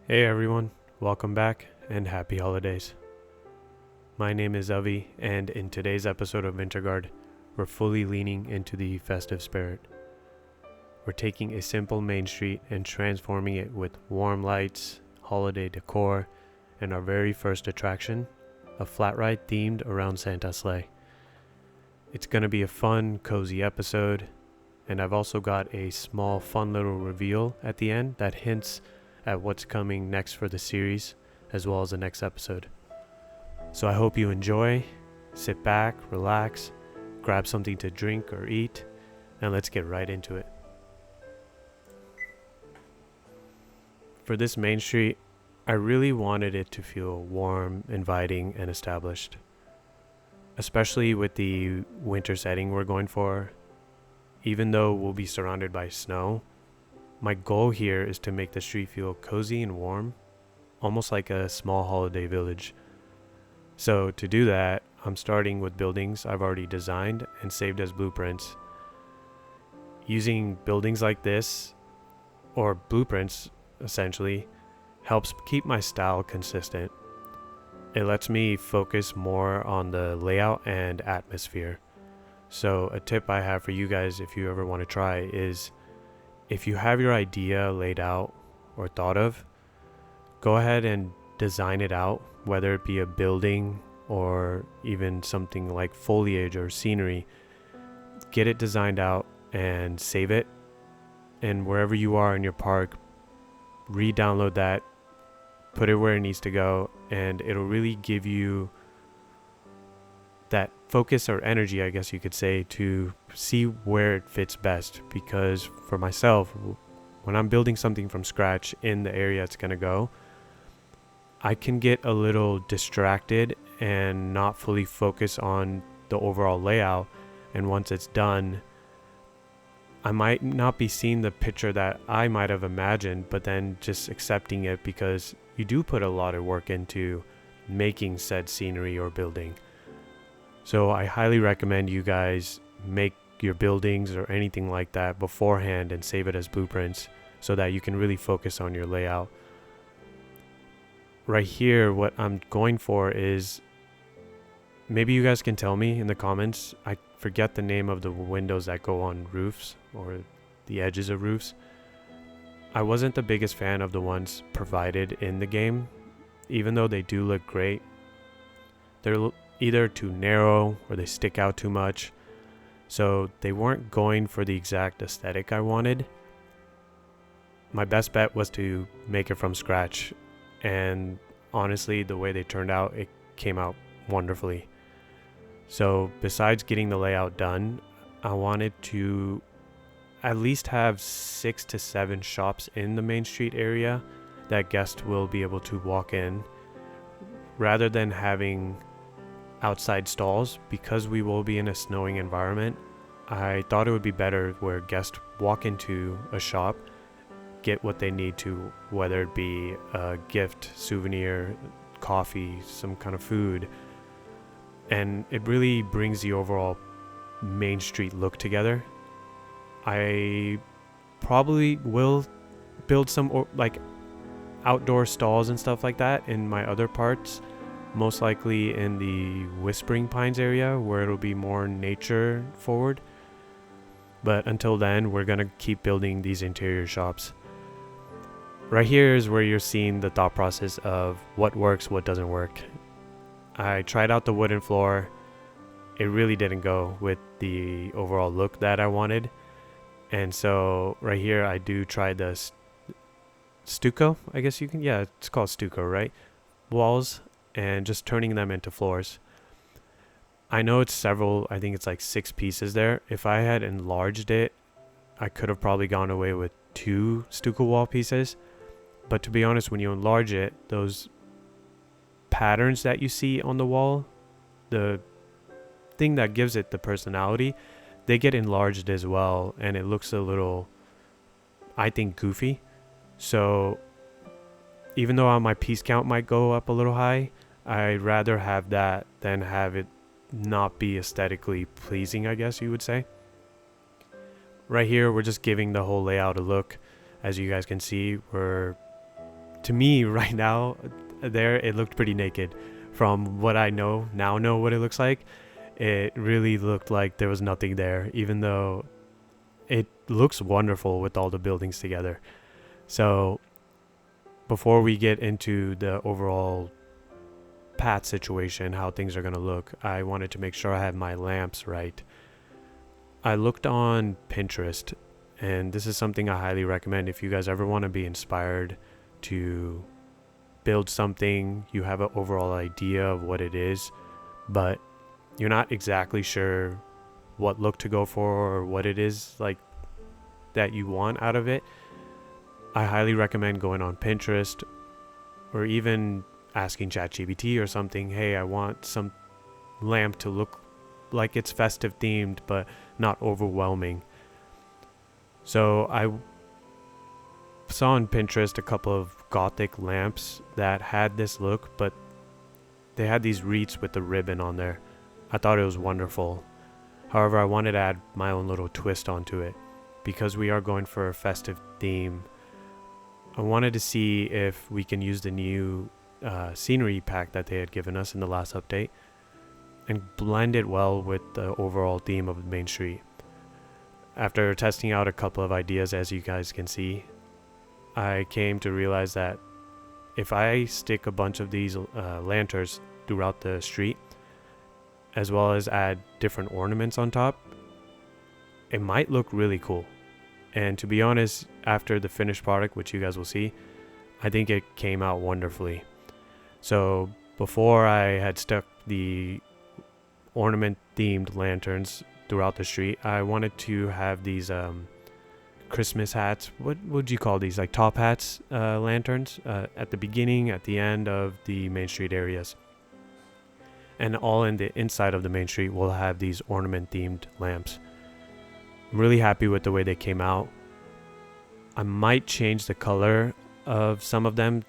Hey everyone, welcome back and happy holidays. My name is Avi, and in today's episode of VinterGard, we're fully leaning into the festive spirit. We're taking a simple main street and transforming it with warm lights, holiday decor, and our very first attraction, a flat ride themed around Santa's sleigh. It's going to be a fun, cozy episode, and I've also got a small, fun little reveal at the end that hints at what's coming next for the series, as well as the next episode. So I hope you enjoy, sit back, relax, grab something to drink or eat, and let's get right into it. For this main street, I really wanted it to feel warm, inviting, and established. Especially with the winter setting we're going for. Even though we'll be surrounded by snow, my goal here is to make the street feel cozy and warm, almost like a small holiday village. So to do that, I'm starting with buildings I've already designed and saved as blueprints. Using buildings like this, or blueprints essentially, helps keep my style consistent. It lets me focus more on the layout and atmosphere. So a tip I have for you guys if you ever want to try is, if you have your idea laid out or thought of, go ahead and design it out, whether it be a building or even something like foliage or scenery. Get it designed out and save it. And wherever you are in your park, re-download that, put it where it needs to go, and it'll really give you that focus or energy, I guess you could say, to see where it fits best. Because for myself, when I'm building something from scratch in the area it's going to go, I can get a little distracted and not fully focus on the overall layout. And once it's done, I might not be seeing the picture that I might have imagined, but then just accepting it, because you do put a lot of work into making said scenery or building. So I highly recommend you guys make your buildings or anything like that beforehand and save it as blueprints so that you can really focus on your layout. Right here, what I'm going for is, maybe you guys can tell me in the comments, I forget the name of the windows that go on roofs or the edges of roofs. I wasn't the biggest fan of the ones provided in the game, even though they do look great. They're either too narrow or they stick out too much, so they weren't going for the exact aesthetic I wanted. My best bet was to make it from scratch, and honestly, the way they turned out, it came out wonderfully. So besides getting the layout done, I wanted to at least have 6 to 7 shops in the Main Street area that guests will be able to walk in, rather than having outside stalls. Because we will be in a snowing environment, I thought it would be better where guests walk into a shop, get what they need to, whether it be a gift, souvenir, coffee, some kind of food, and it really brings the overall Main Street look together. I probably will build some like outdoor stalls and stuff like that in my other parts, most likely in the Whispering Pines area where it'll be more nature forward. But until then, we're gonna keep building these interior shops. Right here is where you're seeing the thought process of what works, what doesn't work. I tried out the wooden floor. It really didn't go with the overall look that I wanted. And so right here, I do try the stucco, I guess you can, yeah, it's called stucco, right? Walls, and just turning them into floors. I know it's several, I think it's like 6 pieces there. If I had enlarged it, I could have probably gone away with 2 stucco wall pieces. But to be honest, when you enlarge it, those patterns that you see on the wall, the thing that gives it the personality, they get enlarged as well, and it looks a little, I think, goofy. So even though my piece count might go up a little high, I'd rather have that than have it not be aesthetically pleasing, I guess you would say. Right here, we're just giving the whole layout a look. As you guys can see, we're to me right now, there it looked pretty naked. From what I know what it looks like, it really looked like there was nothing there, even though it looks wonderful with all the buildings together. So before we get into the overall path situation, how things are going to look, I wanted to make sure I have my lamps right. I looked on Pinterest, and this is something I highly recommend if you guys ever want to be inspired to build something. You have an overall idea of what it is, but you're not exactly sure what look to go for or what it is like that you want out of it. I highly recommend going on Pinterest or even asking ChatGPT or something. Hey, I want some lamp to look like it's festive themed but not overwhelming. So I saw on Pinterest a couple of gothic lamps that had this look, but they had these wreaths with the ribbon on there. I thought it was wonderful. However, I wanted to add my own little twist onto it. Because we are going for a festive theme, I wanted to see if we can use the new scenery pack that they had given us in the last update and blend it well with the overall theme of Mainstreet. After testing out a couple of ideas, as you guys can see, I came to realize that if I stick a bunch of these lanterns throughout the street, as well as add different ornaments on top, it might look really cool. And to be honest, after the finished product, which you guys will see, I think it came out wonderfully. So before I had stuck the ornament themed lanterns throughout the street, I wanted to have these Christmas hats. What would you call these? Like top hats, lanterns at the beginning, at the end of the Mainstreet areas. And all in the inside of the Mainstreet will have these ornament themed lamps. I'm really happy with the way they came out. I might change the color of some of them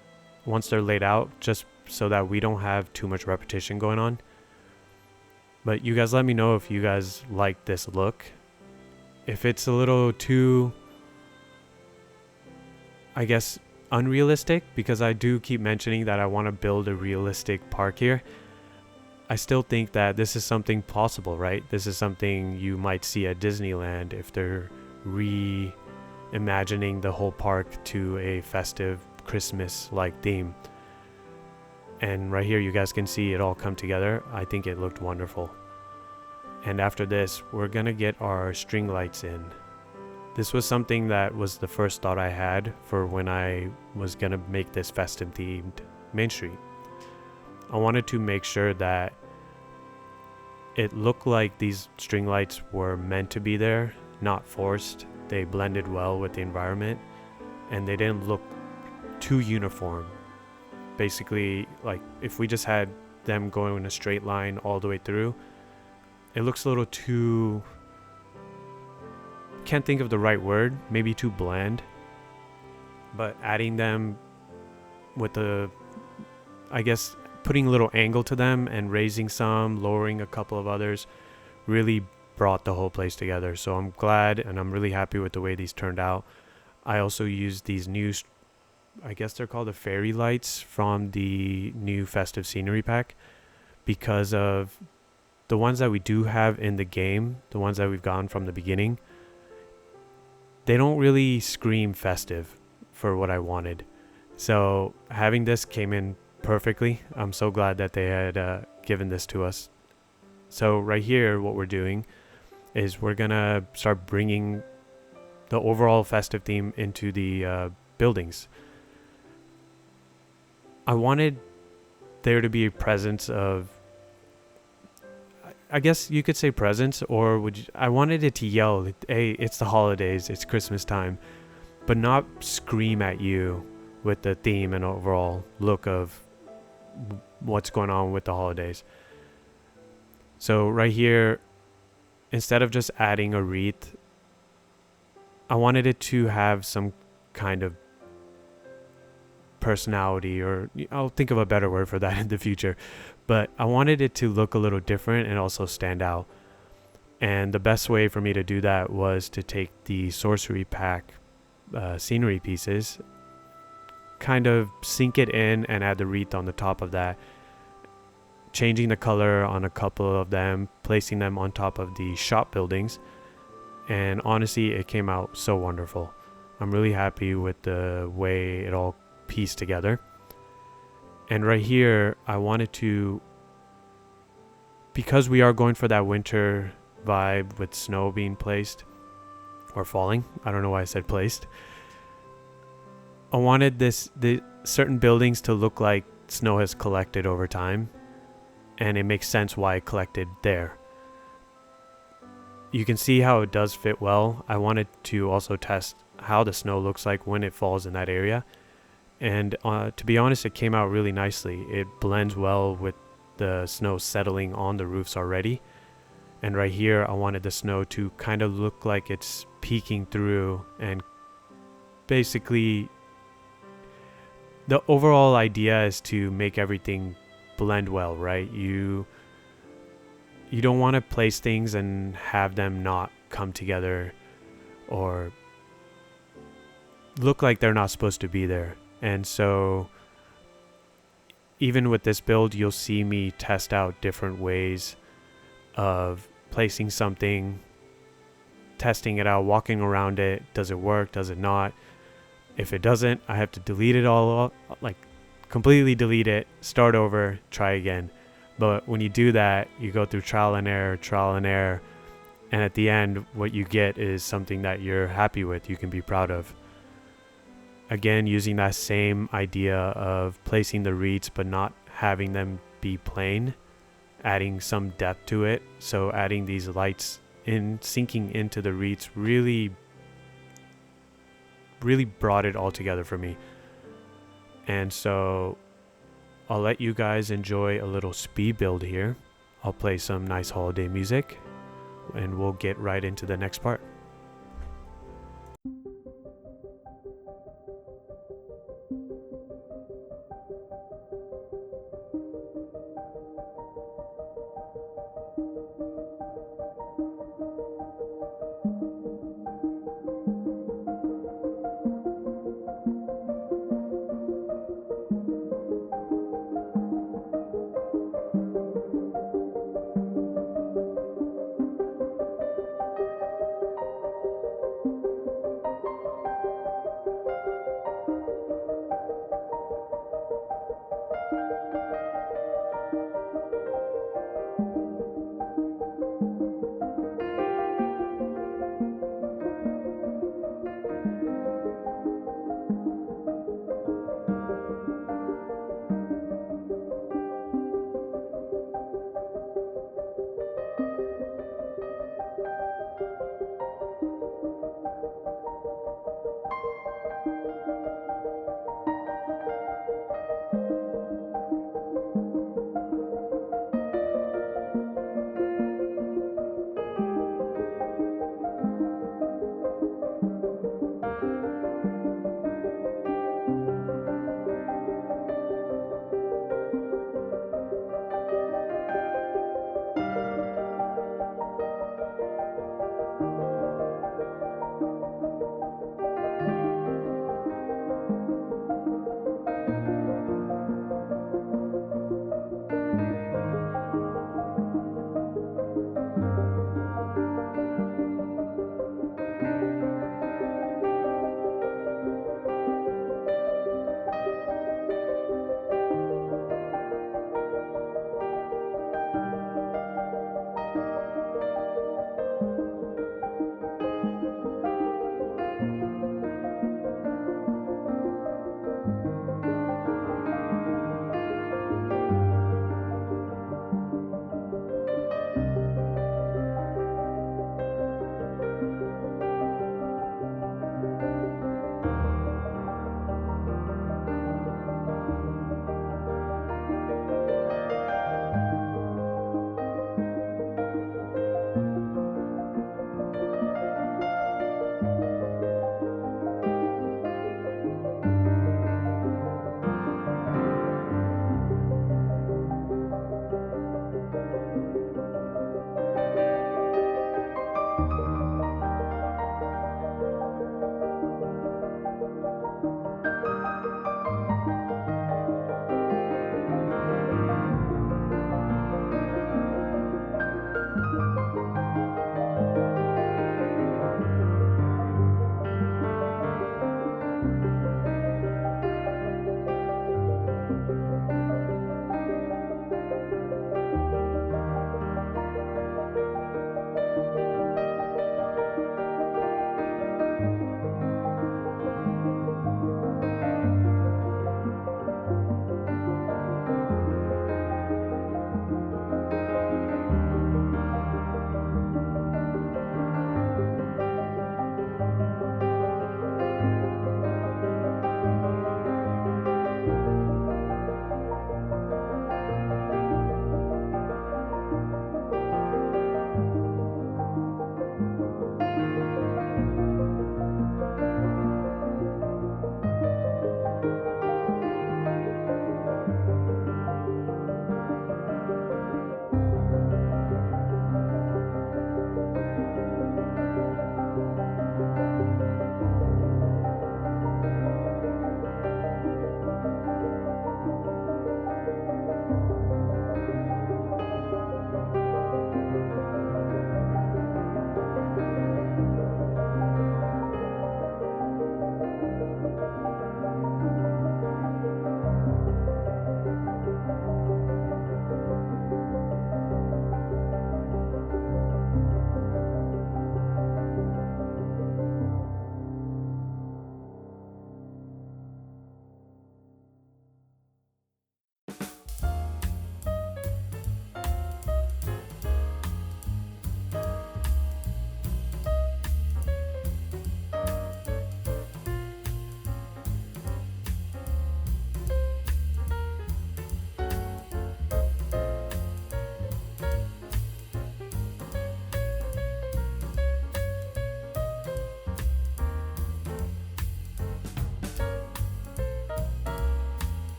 once they're laid out, just so that we don't have too much repetition going on. But you guys let me know if you guys like this look. If it's a little too, I guess, unrealistic, because I do keep mentioning that I want to build a realistic park here, I still think that this is something possible, right? This is something you might see at Disneyland if they're reimagining the whole park to a festive Christmas-like theme. And right here you guys can see it all come together. I think it looked wonderful. And after this, we're gonna get our string lights in. This was something that was the first thought I had for when I was gonna make this festive themed Mainstreet. I wanted to make sure that it looked like these string lights were meant to be there, not forced. They blended well with the environment and they didn't look too uniform. Basically, like if we just had them going in a straight line all the way through, it looks a little too, can't think of the right word, maybe too bland. But adding them with the, I guess, putting a little angle to them and raising some, lowering a couple of others, really brought the whole place together. So I'm glad and I'm really happy with the way these turned out. I also used these new, I guess they're called the fairy lights from the new Festive Scenery pack, because of the ones that we do have in the game, the ones that we've gotten from the beginning, they don't really scream festive for what I wanted. So having this came in perfectly. I'm so glad that they had given this to us. So right here, what we're doing is we're gonna start bringing the overall festive theme into the buildings. I wanted there to be a presence of, I guess you could say presence, or I wanted it to yell, hey, it's the holidays, it's Christmas time, but not scream at you with the theme and overall look of what's going on with the holidays. So right here, instead of just adding a wreath, I wanted it to have some kind of personality, or I'll think of a better word for that in the future, but I wanted it to look a little different and also stand out. And the best way for me to do that was to take the sorcery pack scenery pieces, kind of sink it in and add the wreath on the top of that, changing the color on a couple of them, placing them on top of the shop buildings, and honestly it came out so wonderful. I'm really happy with the way it all pieced together. And right here I wanted to, because we are going for that winter vibe with snow being placed or falling, I don't know why I said placed, I wanted the certain buildings to look like snow has collected over time, and it makes sense why it collected there. You can see how it does fit well. I wanted to also test how the snow looks like when it falls in that area, and to be honest, it came out really nicely. It blends well with the snow settling on the roofs already. And right here I wanted the snow to kind of look like it's peeking through, and basically the overall idea is to make everything blend well, right? You don't want to place things and have them not come together or look like they're not supposed to be there. And so even with this build, you'll see me test out different ways of placing something, testing it out, walking around it. Does it work? Does it not? If it doesn't, I have to delete it all, like completely delete it, start over, try again. But when you do that, you go through trial and error, and at the end, what you get is something that you're happy with, you can be proud of. Again, using that same idea of placing the wreaths but not having them be plain, adding some depth to it. So adding these lights in, sinking into the wreaths, really brought it all together for me. And so I'll let you guys enjoy a little speed build here. I'll play some nice holiday music and we'll get right into the next part.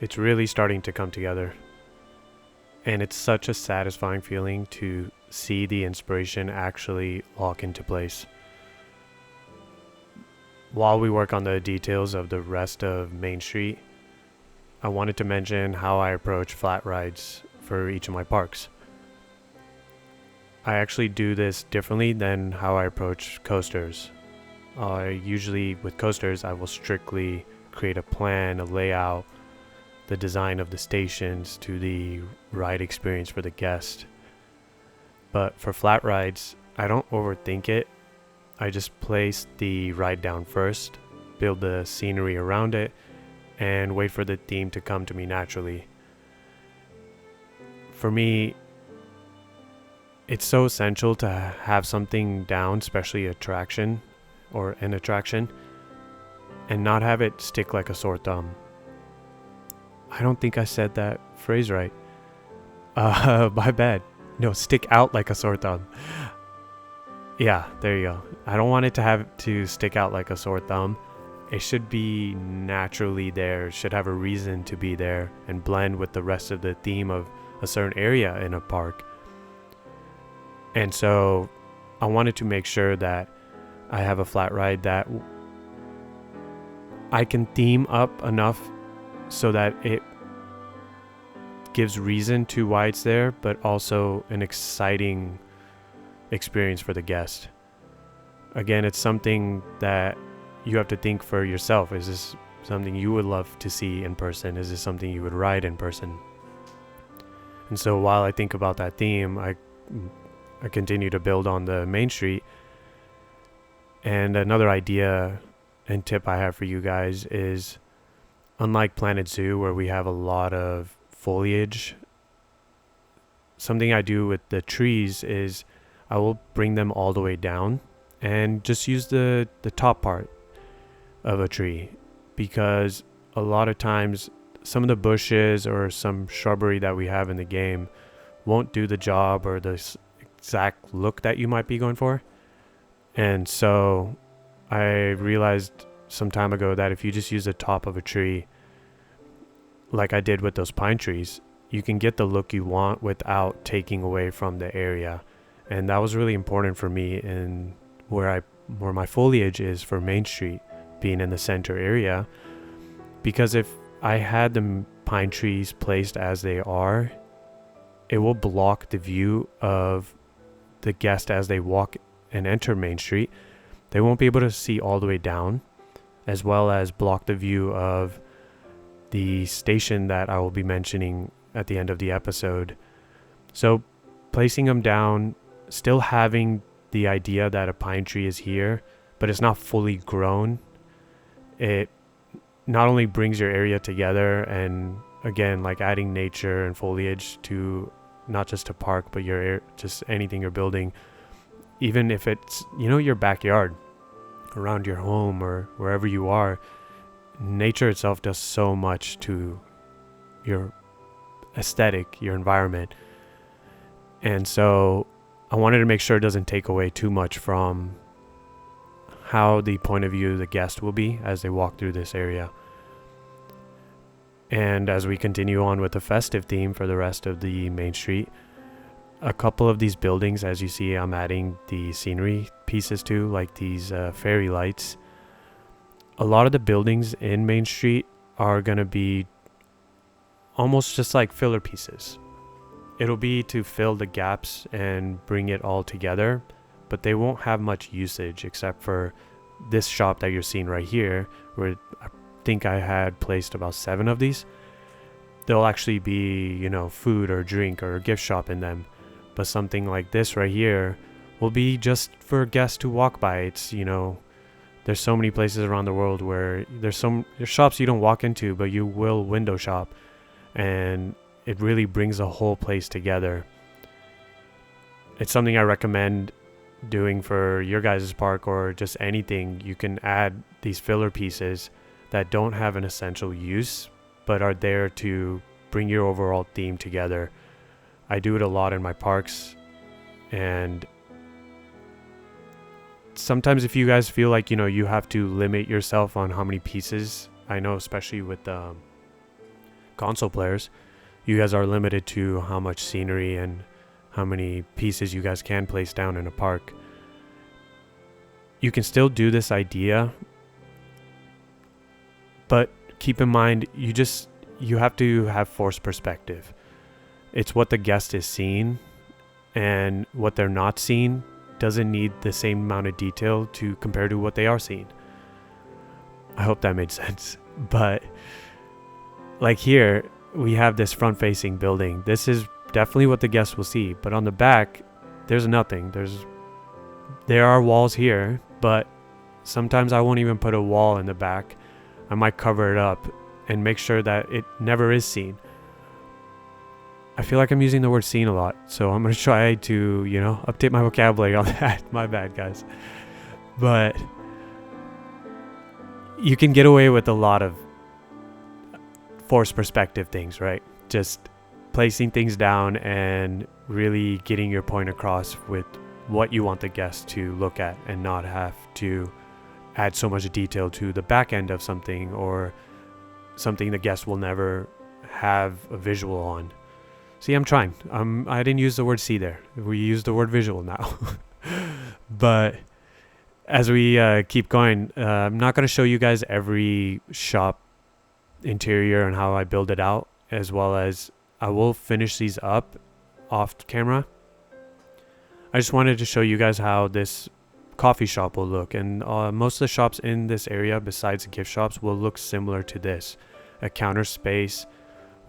it's really starting to come together. And it's such a satisfying feeling to see the inspiration actually lock into place. While we work on the details of the rest of Mainstreet, I wanted to mention how I approach flat rides for each of my parks. I actually do this differently than how I approach coasters. Usually with coasters, I will strictly create a plan, a layout, the design of the stations to the ride experience for the guest. But for flat rides, I don't overthink it. I just place the ride down first, build the scenery around it, and wait for the theme to come to me naturally. For me, it's so essential to have something down, especially an attraction, and not have it stick like a sore thumb. I don't think I said that phrase right. My bad. No, stick out like a sore thumb. Yeah, there you go. I don't want it to have to stick out like a sore thumb. It should be naturally there, should have a reason to be there, and blend with the rest of the theme of a certain area in a park. And so I wanted to make sure that I have a flat ride that I can theme up enough so that it gives reason to why it's there, but also an exciting experience for the guest. Again, it's something that you have to think for yourself. Is this something you would love to see in person? Is this something you would ride in person? And so while I think about that theme, I continue to build on the Mainstreet. And another idea and tip I have for you guys is, unlike Planet Zoo, where we have a lot of foliage, something I do with the trees is I will bring them all the way down and just use the top part of a tree, because a lot of times some of the bushes or some shrubbery that we have in the game won't do the job or the exact look that you might be going for. And so I realized some time ago that if you just use the top of a tree, like I did with those pine trees, you can get the look you want without taking away from the area. And that was really important for me in where my foliage is for Mainstreet, being in the center area, because if I had the pine trees placed as they are, it will block the view of the guest as they walk and enter Mainstreet. They won't be able to see all the way down, as well as block the view of the station that I will be mentioning at the end of the episode. So placing them down, still having the idea that a pine tree is here, but it's not fully grown, it not only brings your area together, and again, like adding nature and foliage to not just a park, but just anything you're building, even if it's, your backyard, around your home or wherever you are, nature itself does so much to your aesthetic, your environment. And so I wanted to make sure it doesn't take away too much from how the point of view of the guest will be as they walk through this area. And as we continue on with the festive theme for the rest of the Mainstreet, a couple of these buildings, as you see, I'm adding the scenery pieces to, like these fairy lights. A lot of the buildings in Mainstreet are going to be almost just like filler pieces. It'll be to fill the gaps and bring it all together, but they won't have much usage except for this shop that you're seeing right here, where I think I had placed about 7 of these. There'll actually be, food or drink or a gift shop in them. But something like this right here will be just for guests to walk by. It's, there's so many places around the world where there's shops you don't walk into, but you will window shop. And it really brings a whole place together. It's something I recommend doing for your guys' park or just anything. You can add these filler pieces that don't have an essential use, but are there to bring your overall theme together. I do it a lot in my parks, and sometimes if you guys feel like, you have to limit yourself on how many pieces, I know especially with console players, you guys are limited to how much scenery and how many pieces you guys can place down in a park. You can still do this idea, but keep in mind, you have to have forced perspective. It's what the guest is seeing, and what they're not seeing doesn't need the same amount of detail to compare to what they are seeing. I hope that made sense. But like here, we have this front-facing building. This is definitely what the guests will see, but on the back, there's nothing. There are walls here, but sometimes I won't even put a wall in the back. I might cover it up and make sure that it never is seen. I feel like I'm using the word seen a lot, so I'm going to try to, update my vocabulary on that. My bad, guys. But you can get away with a lot of forced perspective things, right? Just placing things down and really getting your point across with what you want the guest to look at, and not have to add so much detail to the back end of something, or something the guest will never have a visual on. See, I'm trying. I didn't use the word see there. We use the word visual now. But as we keep going, I'm not going to show you guys every shop interior and how I build it out, as well as I will finish these up off camera. I just wanted to show you guys how this coffee shop will look, and most of the shops in this area besides the gift shops will look similar to this. A counter space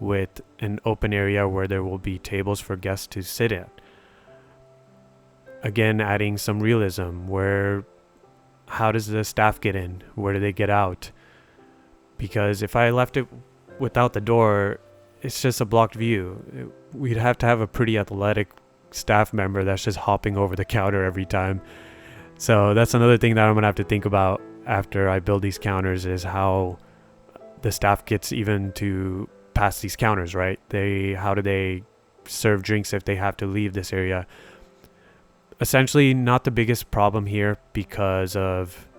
with an open area where there will be tables for guests to sit at. Again, adding some realism, how does the staff get in? Where do they get out? Because if I left it without the door, it's just a blocked view. We'd have to have a pretty athletic staff member that's just hopping over the counter every time. So that's another thing that I'm gonna have to think about after I build these counters, is how the staff gets even to pass these counters, right? How do they serve drinks if they have to leave this area? Essentially not the biggest problem here, because of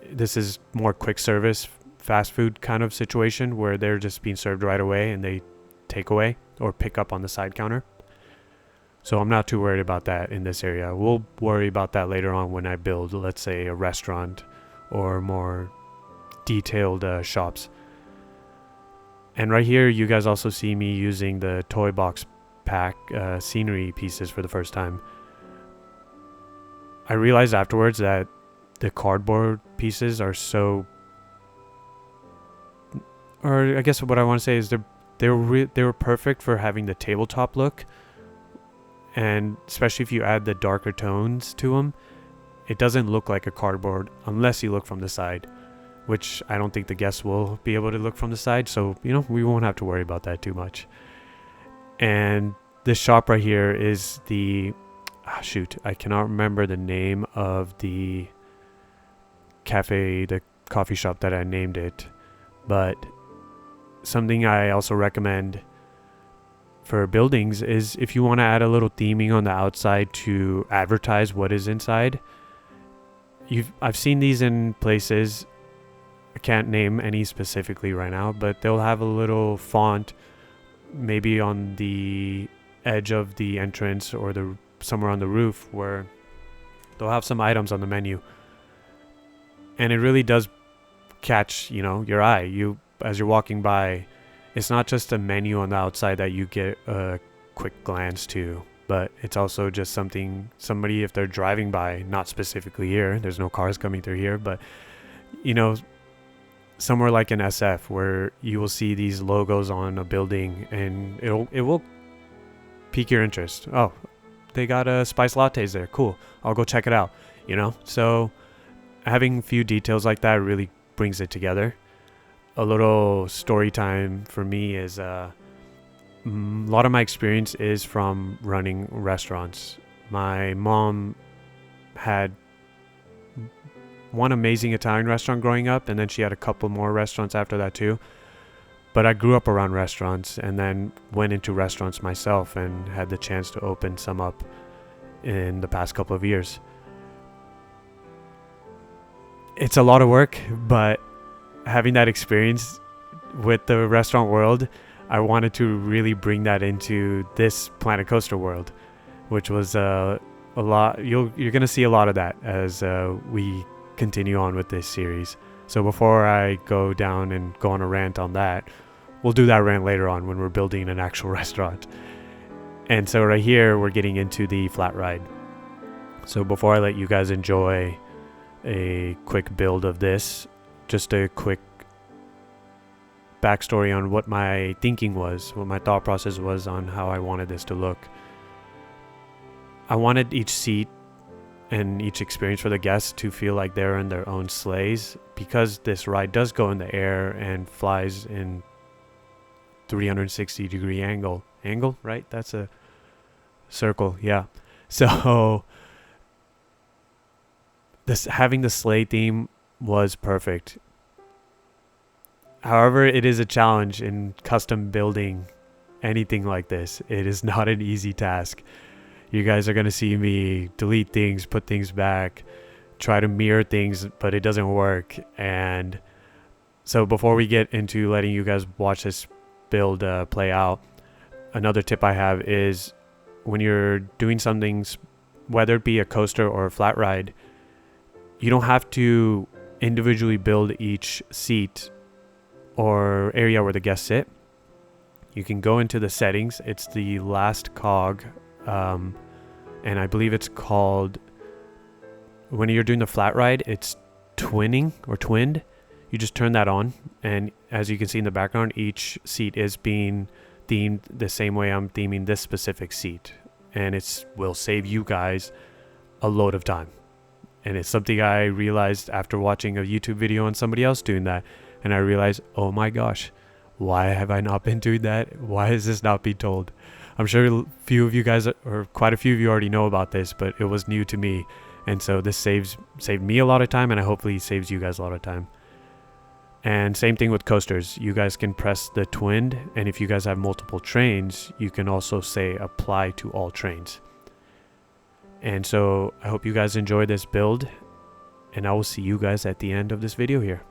this is more quick service, fast food kind of situation where they're just being served right away and they take away or pick up on the side counter. So I'm not too worried about that in this area. We'll worry about that later on when I build, let's say, a restaurant or more detailed shops. And right here, you guys also see me using the toy box pack scenery pieces for the first time. I realized afterwards that the cardboard pieces are or I guess what I want to say is they were perfect for having the tabletop look. And especially if you add the darker tones to them, it doesn't look like a cardboard unless you look from the side, which I don't think the guests will be able to look from the side. So, we won't have to worry about that too much. And this shop right here is I cannot remember the name of the coffee shop that I named it. But something I also recommend for buildings is, if you want to add a little theming on the outside to advertise what is inside. I've seen these in places. I can't name any specifically right now, but they'll have a little font maybe on the edge of the entrance or somewhere on the roof, where they'll have some items on the menu. And it really does catch, your eye. As you're walking by, it's not just a menu on the outside that you get a quick glance to, but it's also just somebody, if they're driving by, not specifically here, there's no cars coming through here, but somewhere like in SF where you will see these logos on a building and it will pique your interest. Oh, they got spiced lattes there. Cool. I'll go check it out. So having a few details like that really brings it together. A little story time for me is a lot of my experience is from running restaurants. My mom had one amazing Italian restaurant growing up, and then she had a couple more restaurants after that too. But I grew up around restaurants and then went into restaurants myself and had the chance to open some up in the past couple of years. It's a lot of work, but having that experience with the restaurant world, I wanted to really bring that into this Planet Coaster world, which was a lot. You're gonna see a lot of that as we continue on with this series. So before I go down and go on a rant on that, we'll do that rant later on when we're building an actual restaurant. And so right here, we're getting into the flat ride. So before I let you guys enjoy a quick build of this, just a quick backstory on what my thinking was, what my thought process was on how I wanted this to look. I wanted each seat and each experience for the guests to feel like they're in their own sleighs, because this ride does go in the air and flies in 360-degree angle, right? That's a circle, yeah. So this having the sleigh theme was perfect. However, it is a challenge in custom building anything like this. It is not an easy task. You guys are going to see me delete things, put things back, try to mirror things, but it doesn't work. And so before we get into letting you guys watch this build play out, another tip I have is when you're doing something, whether it be a coaster or a flat ride, you don't have to individually build each seat or area where the guests sit. You can go into the settings. It's the last cog, and I believe it's called, when you're doing the flat ride, it's twinning or twinned. You just turn that on, and as you can see in the background, each seat is being themed the same way I'm theming this specific seat, and it will save you guys a load of time. And it's something I realized after watching a YouTube video on somebody else doing that, and I realized, oh my gosh, why have I not been doing that? Why is this not being told? I'm sure a few of you guys, or quite a few of you already know about this, but it was new to me. And so this saved me a lot of time, and it hopefully saves you guys a lot of time. And same thing with coasters. You guys can press the twinned, and if you guys have multiple trains, you can also say apply to all trains. And so I hope you guys enjoy this build, and I will see you guys at the end of this video here.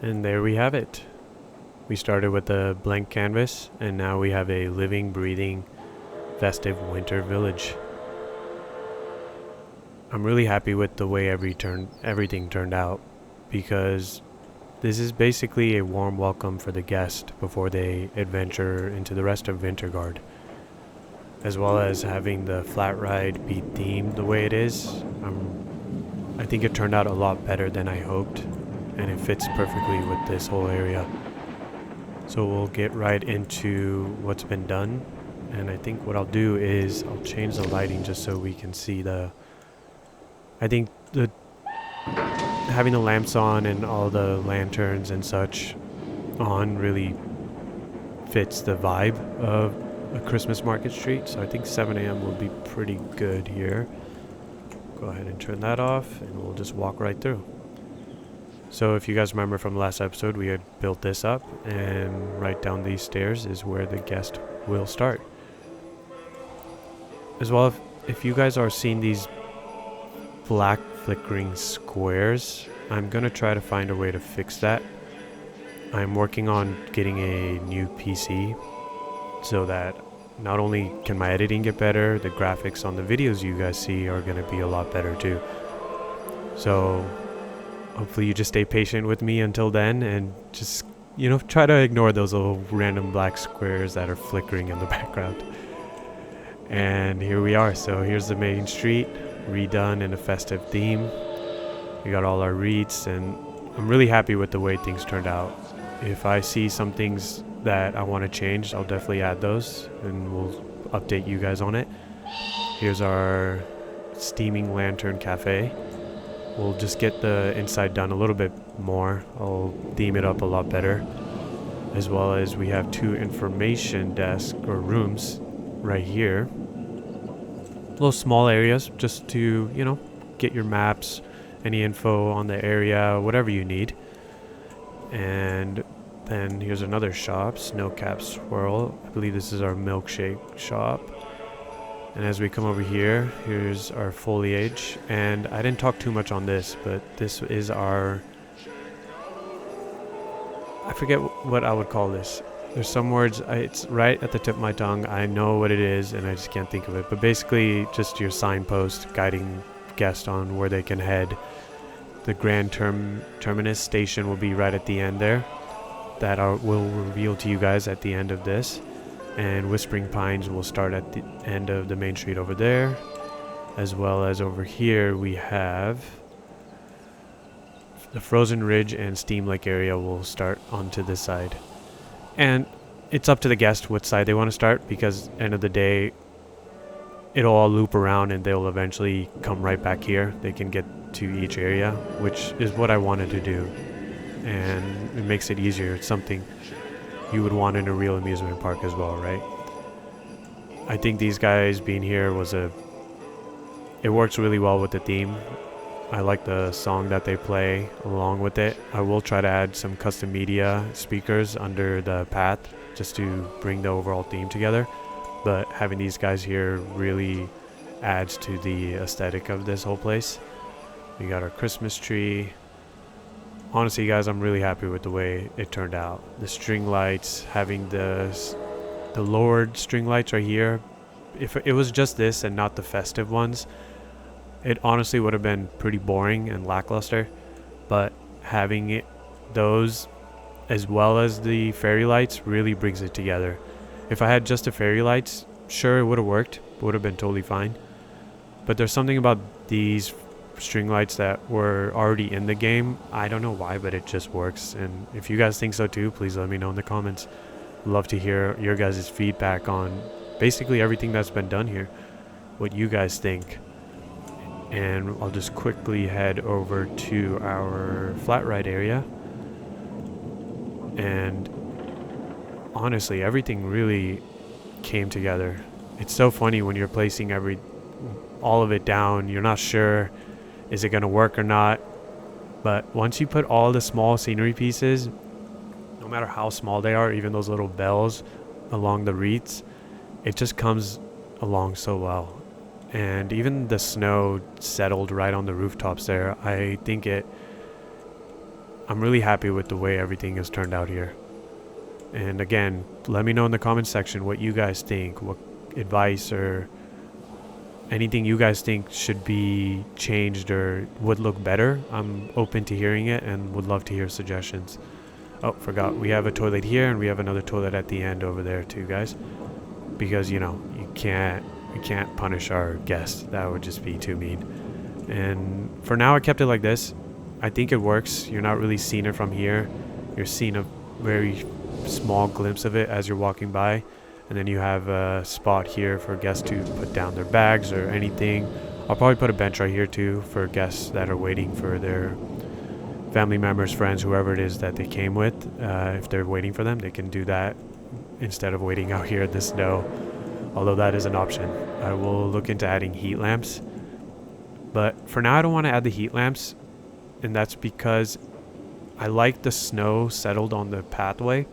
And there we have it. We started with a blank canvas, and now we have a living, breathing, festive winter village. I'm really happy with the way everything turned out, because this is basically a warm welcome for the guest before they adventure into the rest of VinterGard. As well as having the flat ride be themed the way it is, I think it turned out a lot better than I hoped, and it fits perfectly with this whole area. So we'll get right into what's been done, and I think what I'll do is I'll change the lighting just so we can see I think having the lamps on and all the lanterns and such on really fits the vibe of a Christmas market street. So I think 7 a.m. will be pretty good here. Go ahead and turn that off, and we'll just walk right through. So if you guys remember from the last episode, we had built this up, and right down these stairs is where the guest will start. As well, if you guys are seeing these black flickering squares, I'm gonna try to find a way to fix that. I'm working on getting a new PC so that not only can my editing get better, the graphics on the videos you guys see are gonna be a lot better too. So hopefully you just stay patient with me until then, and just, try to ignore those little random black squares that are flickering in the background. And here we are. So here's the main street, redone in a festive theme. We got all our wreaths, and I'm really happy with the way things turned out. If I see some things that I want to change, I'll definitely add those, and we'll update you guys on it. Here's our steaming lantern cafe. We'll just get the inside done a little bit more. I'll theme it up a lot better. As well as we have 2 information desks or rooms right here. Little small areas just to, get your maps, any info on the area, whatever you need. And then here's another shop, Snowcap Swirl. I believe this is our milkshake shop. And as we come over here, here's our Foliage. And I didn't talk too much on this, but this is I forget what I would call this. There's some words, it's right at the tip of my tongue. I know what it is, and I just can't think of it. But basically, just your signpost guiding guests on where they can head. The Grand Terminus station will be right at the end there. That will reveal to you guys at the end of this. And Whispering Pines will start at the end of the main street over there. As well as over here, we have the Frozen Ridge and Steam Lake area will start onto this side. And it's up to the guest what side they want to start, because end of the day, it'll all loop around and they'll eventually come right back here. They can get to each area, which is what I wanted to do. And it makes it easier. It's something you would want in a real amusement park as well, right? I think these guys being here it works really well with the theme. I like the song that they play along with it. I will try to add some custom media speakers under the path just to bring the overall theme together. But having these guys here really adds to the aesthetic of this whole place. We got our Christmas tree. Honestly, guys, I'm really happy with the way it turned out. The string lights, having the lowered string lights right here. If it was just this and not the festive ones, it honestly would have been pretty boring and lackluster. But having those as well as the fairy lights really brings it together. If I had just the fairy lights, sure, it would have worked. Would have been totally fine. But there's something about these string lights that were already in the game. I don't know why, but it just works. And if you guys think so too, please let me know in the comments. Love to hear your guys' feedback on basically everything that's been done here. What you guys think. And I'll just quickly head over to our flat ride area. And honestly, everything really came together. It's so funny when you're placing all of it down. You're not sure, is it going to work or not? But once you put all the small scenery pieces, no matter how small they are, even those little bells along the wreaths, it just comes along so well. And even the snow settled right on the rooftops there. I think I'm really happy with the way everything has turned out here. And again, let me know in the comments section what you guys think, what advice or anything you guys think should be changed or would look better. I'm open to hearing it and would love to hear suggestions. Oh, forgot, we have a toilet here and we have another toilet at the end over there too, guys. Because, you know, we can't punish our guests. That would just be too mean. And for now, I kept it like this. I think it works. You're not really seeing it from here. You're seeing a very small glimpse of it as you're walking by. And then you have a spot here for guests to put down their bags or anything. I'll probably put a bench right here too for guests that are waiting for their family members, friends, whoever it is that they came with. If they're waiting for them, they can do that instead of waiting out here in the snow. Although that is an option. I will look into adding heat lamps. But for now, I don't want to add the heat lamps. And that's because I like the snow settled on the pathway.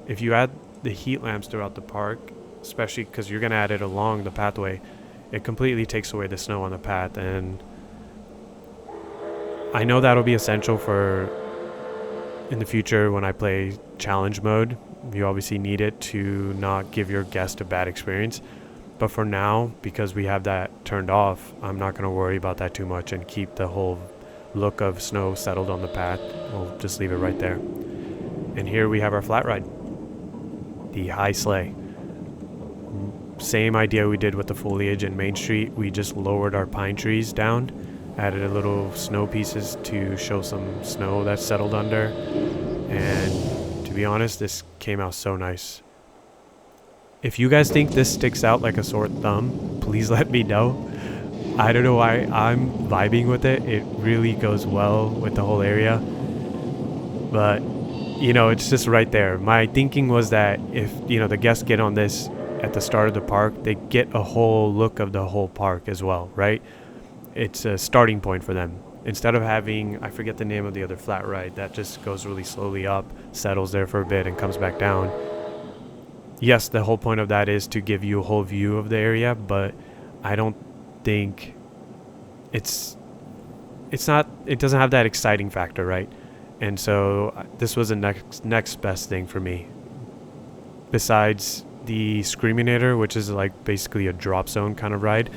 If you add the heat lamps throughout the park, especially because you're going to add it along the pathway, it completely takes away the snow on the path. And I know that'll be essential for in the future when I play challenge mode. You obviously need it to not give your guest a bad experience. But for now, because we have that turned off, I'm not going to worry about that too much and keep the whole look of snow settled on the path. We'll just leave it right there. And here we have our flat ride, the high sleigh. Same idea we did with the Foliage and Mainstreet. We just lowered our pine trees down, added a little snow pieces to show some snow that's settled under. And to be honest, this came out so nice. If you guys think this sticks out like a sore thumb, please let me know. I don't know why I'm vibing with it. It really goes well with the whole area. But, you know, it's just right there. My thinking was that if, you know, the guests get on this at the start of the park, they get a whole look of the whole park as well, right? It's a starting point for them. Instead of having, I forget the name of the other flat ride that just goes really slowly up, settles there for a bit and comes back down. Yes, the whole point of that is to give you a whole view of the area, but I don't think it doesn't have that exciting factor, right? And so this was the next best thing for me. Besides the Screaminator, which is like basically a drop zone kind of ride,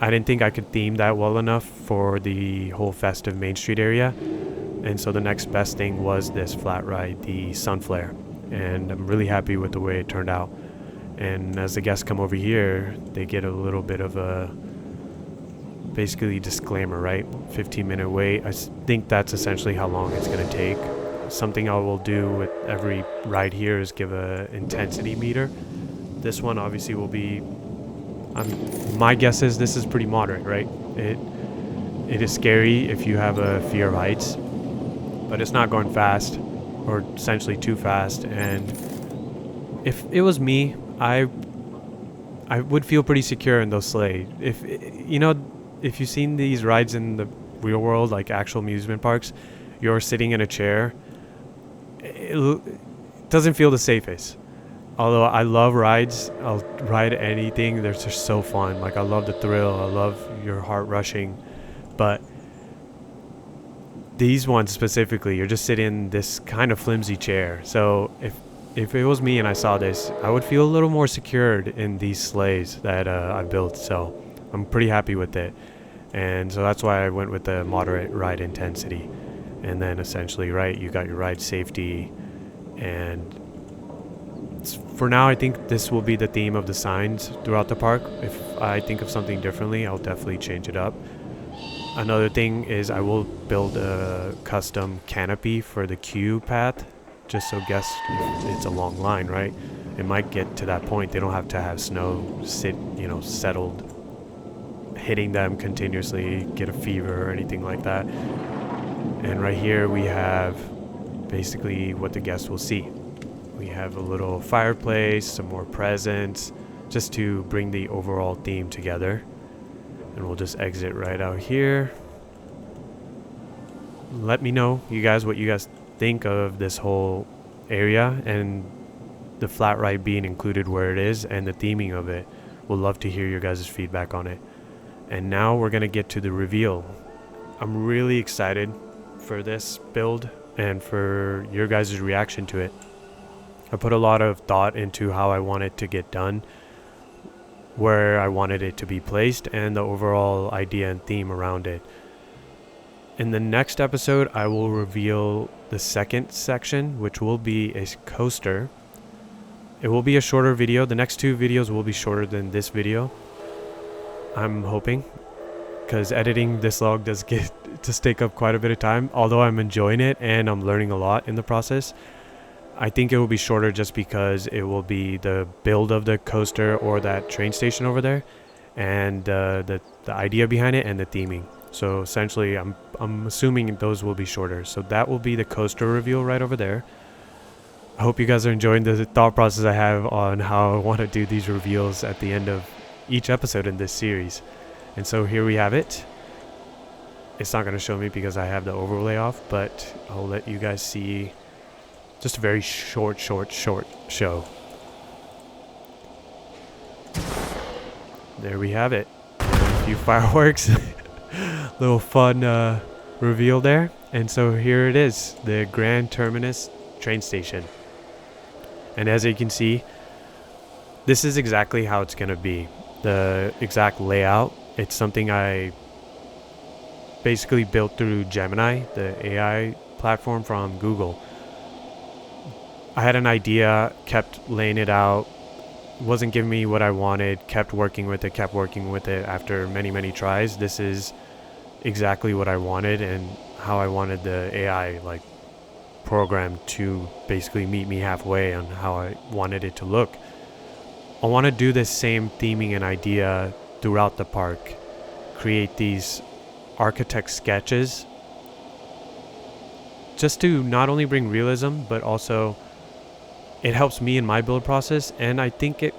I didn't think I could theme that well enough for the whole festive Mainstreet area. And so the next best thing was this flat ride, the Sunflare. And I'm really happy with the way it turned out. And as the guests come over here, they get a little bit of a basically disclaimer, right? 15-minute wait. I think that's essentially how long it's going to take. Something I will do with every ride here is give a intensity meter. This one obviously will be, my guess is this is pretty moderate, right? It is scary if you have a fear of heights, but it's not going fast or essentially too fast. And if it was me, I would feel pretty secure in those sleigh. If you've seen these rides in the real world, like actual amusement parks, you're sitting in a chair, it doesn't feel the safest. Although I love rides, I'll ride anything. They're just so fun. Like, I love the thrill, I love your heart rushing, but these ones specifically, you're just sitting in this kind of flimsy chair. So if it was me and I saw this, I would feel a little more secured in these sleighs that I built. So I'm pretty happy with it. And so that's why I went with the moderate ride intensity. And then essentially, right, you got your ride safety. And for now, I think this will be the theme of the signs throughout the park. If I think of something differently, I'll definitely change it up. Another thing is I will build a custom canopy for the queue path, just so guests, if it's a long line, right? It might get to that point. They don't have to have snow settled, hitting them continuously, get a fever or anything like that. And right here we have basically what the guests will see. We have a little fireplace, some more presents, just to bring the overall theme together. And we'll just exit right out here. Let me know, you guys, what you guys think of this whole area and the flat ride being included where it is and the theming of it. We'll love to hear your guys' feedback on it. And now we're going to get to the reveal. I'm really excited for this build and for your guys' reaction to it. I put a lot of thought into how I want it to get done, where I wanted it to be placed, and the overall idea and theme around it. In the next episode, I will reveal the second section, which will be a coaster. It will be a shorter video. The next 2 videos will be shorter than this video, I'm hoping, because editing this log does get to take up quite a bit of time. Although I'm enjoying it and I'm learning a lot in the process, I think it will be shorter just because it will be the build of the coaster or that train station over there, and the idea behind it and the theming. So essentially, I'm assuming those will be shorter. So that will be the coaster reveal right over there. I hope you guys are enjoying the thought process I have on how I want to do these reveals at the end of each episode in this series. And so here we have it. It's not going to show me because I have the overlay off, but I'll let you guys see just a very short show. There we have it. A few fireworks. Little fun reveal there. And so here it is, the Grand Terminus train station. And as you can see, this is exactly how it's going to be. The exact layout. It's something I basically built through Gemini, the AI platform from Google. I had an idea, kept laying it out, wasn't giving me what I wanted, kept working with it after many tries. This is exactly what I wanted and how I wanted the AI program to basically meet me halfway on how I wanted it to look. I want to do this same theming and idea throughout the park, create these architect sketches just to not only bring realism, but also it helps me in my build process, and I think it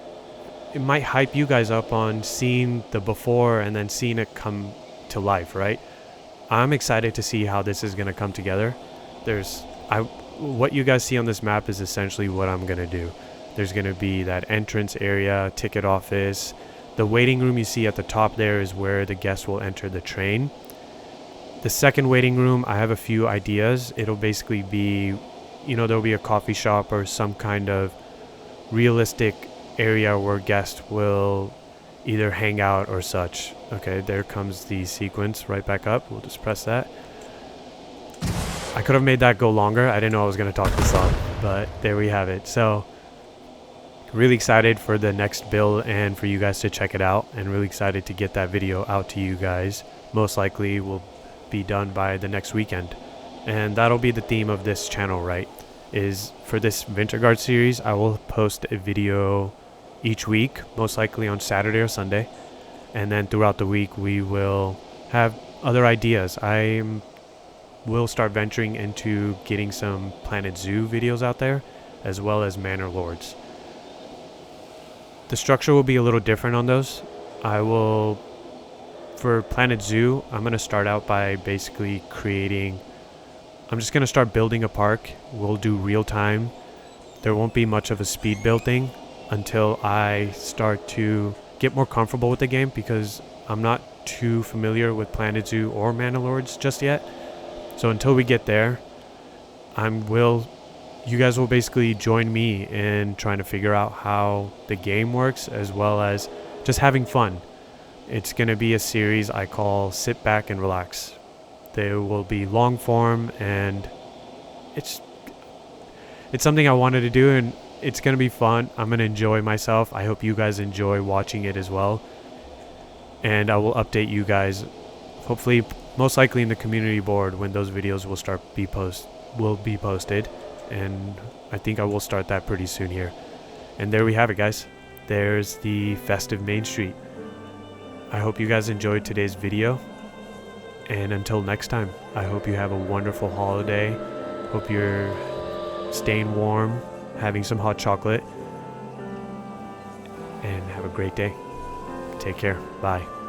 might hype you guys up on seeing the before and then seeing it come to life, right? I'm excited to see how this is going to come together. What you guys see on this map is essentially what I'm going to do. There's going to be that entrance area, ticket office. The waiting room you see at the top there is where the guests will enter the train. The second waiting room, I have a few ideas. It'll basically be, there'll be a coffee shop or some kind of realistic area where guests will either hang out or such. Okay, there comes the sequence right back up. We'll just press that. I could have made that go longer. I didn't know I was going to talk this long, but there we have it. So really excited for the next build and for you guys to check it out, and really excited to get that video out to you guys. Most likely will be done by the next weekend, and that'll be the theme of this channel, right? Is for this VinterGard series, I will post a video each week, most likely on Saturday or Sunday, and then throughout the week we will have other ideas. Will start venturing into getting some Planet Zoo videos out there, as well as Manor Lords. The structure will be a little different on those. For Planet Zoo, I'm going to start out by basically I'm just going to start building a park. We'll do real time. There won't be much of a speed building until I start to get more comfortable with the game, because I'm not too familiar with Planet Zoo or Manor Lords just yet. So until we get there, you guys will basically join me in trying to figure out how the game works, as well as just having fun. It's going to be a series I call Sit Back and Relax. There will be long form, and it's something I wanted to do, and it's going to be fun. I'm going to enjoy myself. I hope you guys enjoy watching it as well. And I will update you guys, hopefully, most likely in the community board, when those videos will be posted. And I think I will start that pretty soon here. And there we have it, guys. There's the festive Mainstreet. I hope you guys enjoyed today's video, and until next time, I hope you have a wonderful holiday. Hope you're staying warm, having some hot chocolate, and have a great day. Take care. Bye.